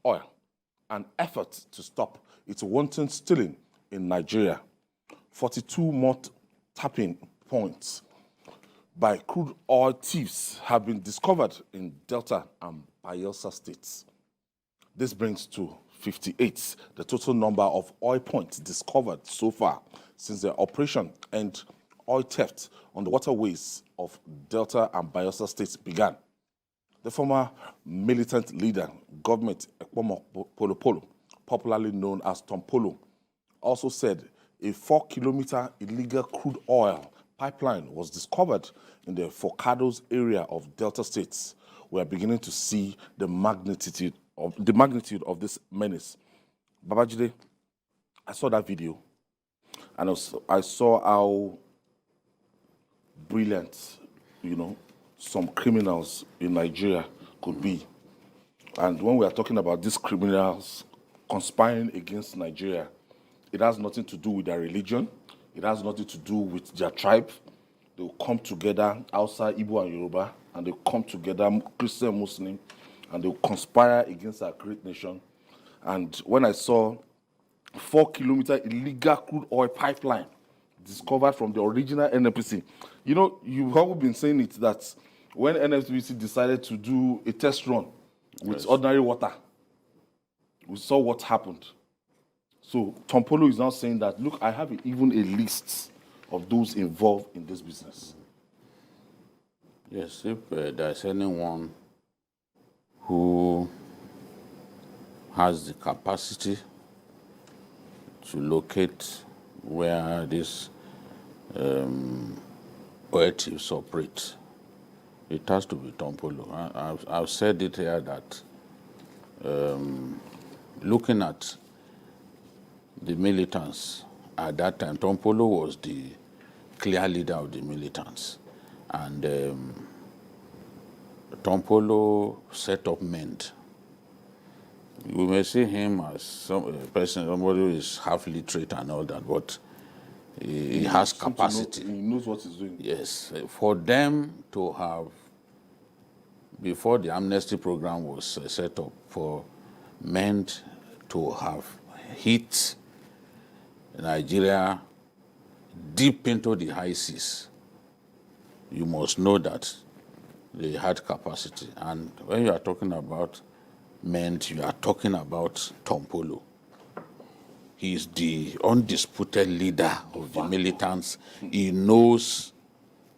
oil, an effort to stop its wanton stealing in Nigeria. 42 more tapping points by crude oil thieves have been discovered in Delta and Bayelsa states. This brings to 58 the total number of oil points discovered so far since the operation and oil theft on the waterways of Delta and Bayelsa states began. The former militant leader, government Tompolo, popularly known as Tompolo, also said a 4-kilometer illegal crude oil pipeline was discovered in the Forcados area of Delta states. We are beginning to see the magnitude of this menace. Babajide, I saw that video, and I saw how brilliant, some criminals in Nigeria could be. And when we are talking about these criminals conspiring against Nigeria, it has nothing to do with their religion. It has nothing to do with their tribe. They will come together outside Igbo and Yoruba, and they will come together, Christian, Muslim, and they will conspire against our great nation. And when I saw 4-kilometer illegal crude oil pipeline discovered from the original NNPC, you've always been saying it that when NNPC decided to do a test run with ordinary water, we saw what happened. So Tompolo is now saying that, look, I have even a list of those involved in this business. Yes, if there's anyone who has the capacity to locate where these oil thieves operate, it has to be Tompolo. I've said it here that looking at the militants at that time, Tompolo was the clear leader of the militants. And Tompolo set up MEND. We may see him as somebody who is half literate and all that, but he has capacity. He knows what he's doing. Yes. For them to have, before the amnesty program was set up, for MEND to have hit Nigeria deep into the high seas, you must know that they had capacity. And when you are talking about MEND, you are talking about Tompolo. He is the undisputed leader of the militants. He knows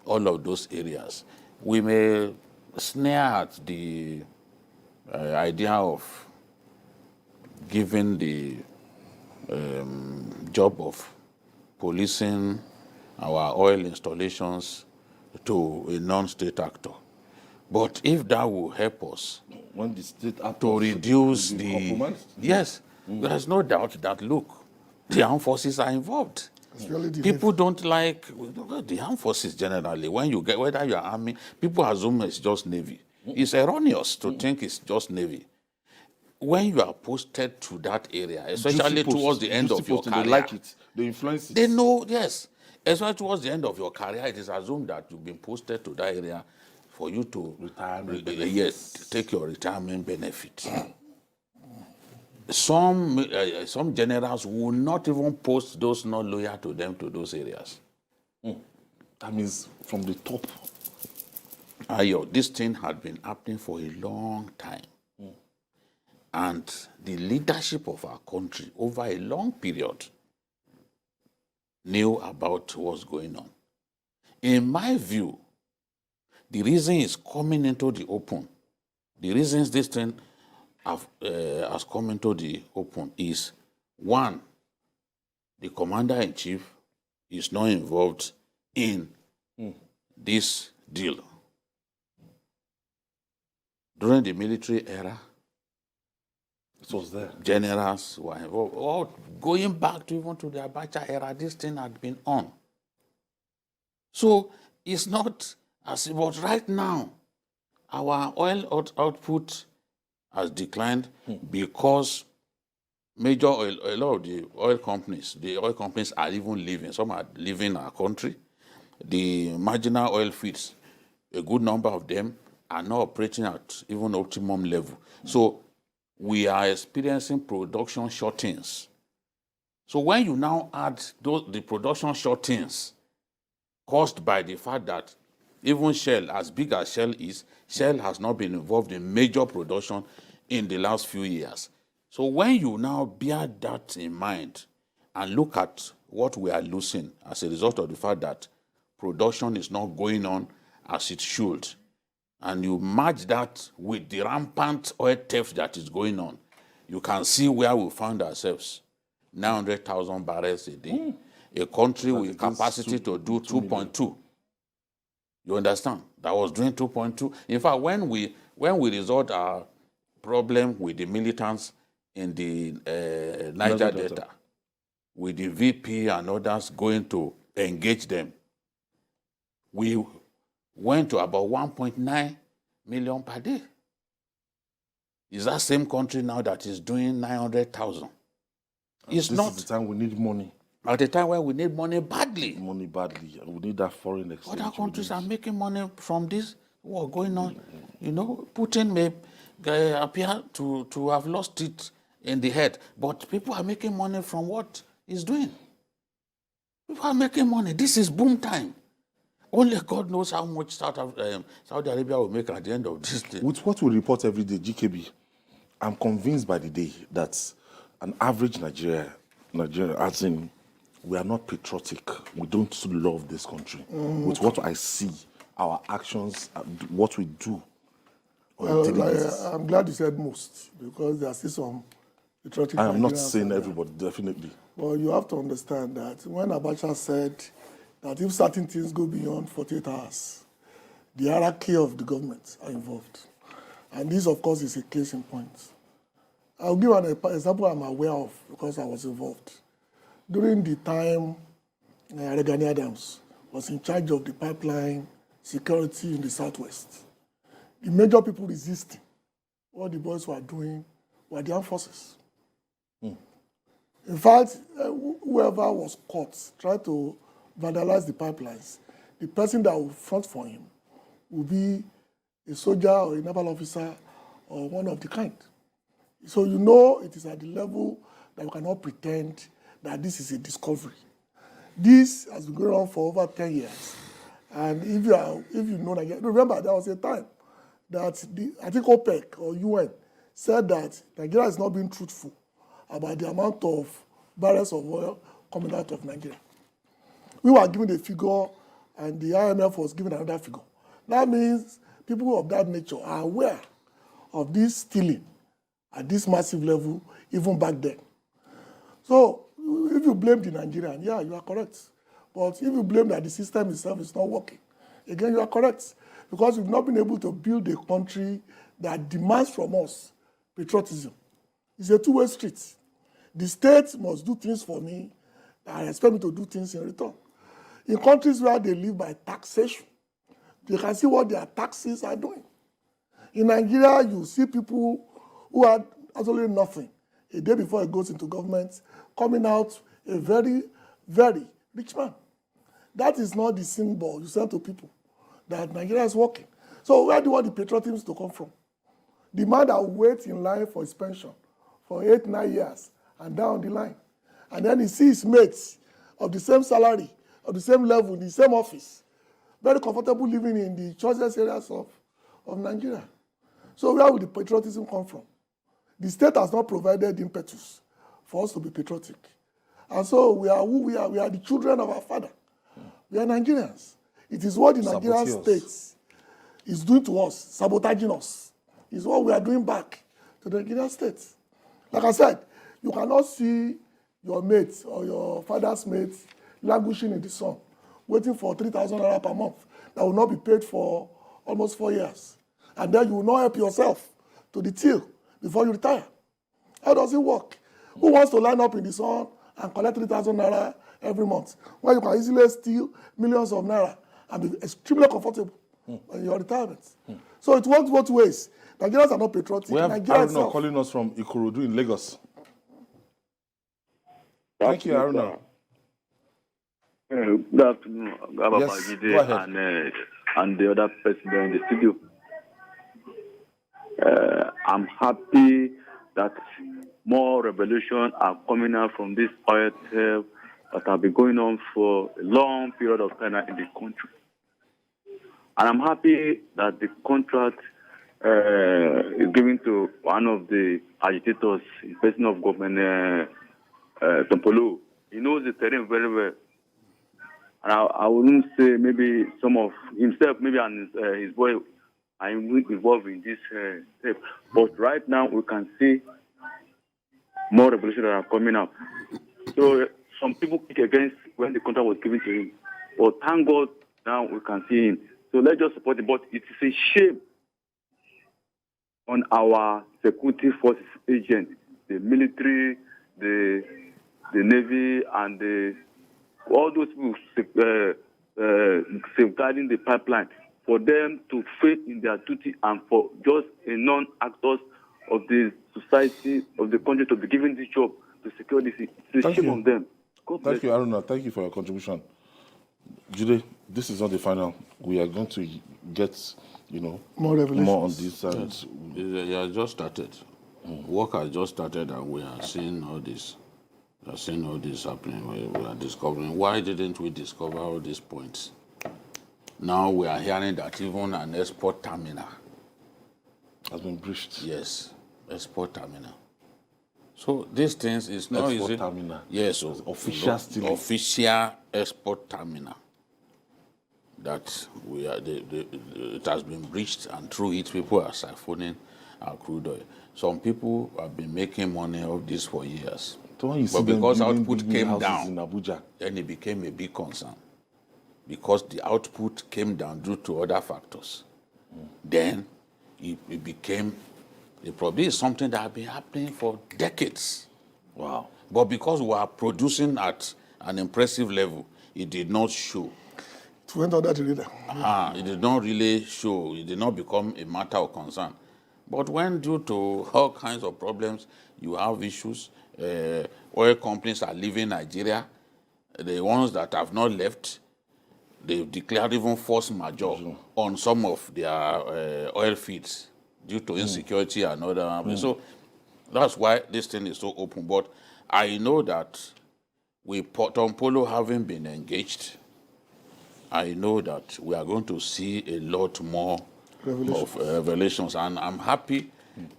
all of those areas. We may sneer at the idea of giving the job of policing our oil installations to a non-state actor. But if that will help us when the state to reduce the... Yes, there's no doubt that, look, the armed forces are involved. Really people don't like the armed forces generally. When you get, whether you're army, people assume it's just Navy. It's erroneous to think it's just Navy. When you are posted to that area, especially towards the end of your career, they like it, they influence it. They know, yes. Especially towards the end of your career, it is assumed that you've been posted to that area for you to take your retirement benefit. Some generals will not even post those not loyal to them to those areas. That means from the top. Ayo, this thing had been happening for a long time. And the leadership of our country over a long period knew about what's going on. In my view, the reason it's coming into the open, the reasons this thing has come into the open is, one, the commander-in-chief is not involved in this deal. During the military era, it was there. Generals were involved. Oh, going back to even to the Abacha era, this thing had been on. So it's not as, but right now, our oil output has declined because a lot of the oil companies are even leaving. Some are leaving our country. The marginal oil fields, a good number of them are not operating at even optimum level. So we are experiencing production shortings. So when you now add the production shortings caused by the fact that even Shell, as big as Shell is, Shell has not been involved in major production in the last few years. So when you now bear that in mind and look at what we are losing as a result of the fact that production is not going on as it should, and you match that with the rampant oil theft that is going on, you can see where we found ourselves. 900,000 barrels a day. A country with capacity to do 2.2. You understand? That was doing 2.2. In fact, when we resolved our problem with the militants in the Niger Delta, with the VP and others going to engage them, we went to about 1.9 million per day. Is that same country now that is doing 900,000? It's this not. Is the time we need money. At the time when we need money badly. Money badly. We need that foreign exchange. Other countries are making money from this war going on. You know, Putin may appear to have lost it in the head, but people are making money from what he's doing. People are making money. This is boom time. Only God knows how much Saudi Arabia will make at the end of this day. With what we report every day, GKB, I'm convinced by the day that an average Nigerian, as in, we are not patriotic. We don't love this country. With what I see, our actions, what we do. I'm glad you said most, because there are still some patriotic I am not Nigerians saying out everybody, definitely. But you have to understand that when Abacha said that if certain things go beyond 48 hours, the hierarchy of the government are involved. And this, of course, is a case in point. I'll give an example I'm aware of because I was involved. During the time Regani Adams was in charge of the pipeline security in the Southwest, the major people resisting what the boys were doing were the armed forces. In fact, whoever was caught tried to vandalize the pipelines, the person that would front for him would be a soldier or a naval officer or one of the kind. So you know it is at the level that you cannot pretend that this is a discovery. This has been going on for over 10 years. And if you know Nigeria, remember there was a time that I think OPEC or UN said that Nigeria is not being truthful about the amount of barrels of oil coming out of Nigeria. We were given a figure and the IMF was given another figure. That means people of that nature are aware of this stealing at this massive level, even back then. So if you blame the Nigerian, yeah, you are correct. But if you blame that the system itself is not working, again, you are correct. Because we've not been able to build a country that demands from us patriotism. It's a two-way street. The state must do things for me, and expect me to do things in return. In countries where they live by taxation, they can see what their taxes are doing. In Nigeria, you see people who had absolutely nothing a day before it goes into government, coming out a very, very rich man. That is not the symbol you send to people that Nigeria is working. So where do you want the patriotism to come from? The man that waits in line for his pension for 8, 9 years and down the line, and then he sees mates of the same salary, of the same level, in the same office, very comfortable living in the choicest areas of Nigeria. So where will the patriotism come from? The state has not provided impetus for us to be patriotic. And so we are who we are. We are the children of our father. We are Nigerians. It is what the Nigerian state is doing to us, sabotaging us. It's what we are doing back to the Nigerian state. Like I said, you cannot see your mates or your father's mates languishing in the sun, waiting for 3,000 naira per month that will not be paid for almost 4 years. And then you will not help yourself to the till before you retire. How does it work? Who wants to line up in the sun and collect 3,000 naira every month when you can easily steal millions of naira and be extremely comfortable in your retirement? So it works both ways. Nigerians are not patriotic. We have Nigeria Aruna itself. calling us from Ikorodu in Lagos. Thank you, Aruna. Good afternoon, Yes, go ahead. and the other person there in the studio. I'm happy that more revelations are coming out from this oil theft that have been going on for a long period of time in the country. And I'm happy that the contract is given to one of the agitators, in person of Government Tompolo. He knows the terrain very well. And I wouldn't say maybe some of himself, maybe and his boy are involved in this step. But right now we can see more revelations that are coming out. So some people kick against when the contract was given to him. But thank God now we can see him. So let's just support him. But it is a shame on our security forces agents, the military, the Navy, and all those people safeguarding the pipeline, for them to fail in their duty and for just a non-actors of the society, of the country, to be given this job to secure this. It's a shame on them. Thank you, Aruna. Thank you for your contribution. Jude, this is not the final. We are going to get, more on this. And it just started. Work has just started, and we are seeing all this. We are seeing all this happening. We are discovering. Why didn't we discover all these points? Now we are hearing that even an export terminal has been breached. Yes, export terminal. So these things is not export easy. Terminal. Yes, so official export terminal. That we are, it has been breached, and through it, people are siphoning our crude oil. Some people have been making money off this for years. So when you but see because output came down, in Abuja, then it became a big concern. Because the output came down due to other factors. Then it became, it probably is something that has been happening for decades. Wow. But because we are producing at an impressive level, it did not show. It went under the radar. It did not really show. It did not become a matter of concern. But when due to all kinds of problems, you have issues, oil companies are leaving Nigeria. The ones that have not left, they've declared even force majeure on some of their oil fields due to insecurity and other. So that's why this thing is so open. But I know that with Tompolo having been engaged, I know that we are going to see a lot more of revelations. And I'm happy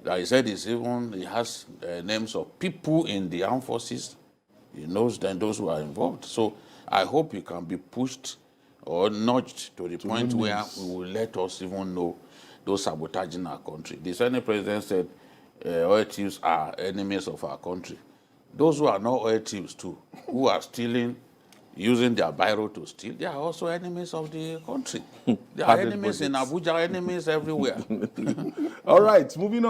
that he said he has names of people in the armed forces. He knows then those who are involved. So I hope he can be pushed or nudged to the point where we will let us even know those sabotaging our country. The Senate president said oil thieves are enemies of our country. Those who are not oil thieves too, who are stealing, using their biro to steal, they are also enemies of the country. They are enemies in Abuja, enemies everywhere. All right, moving on.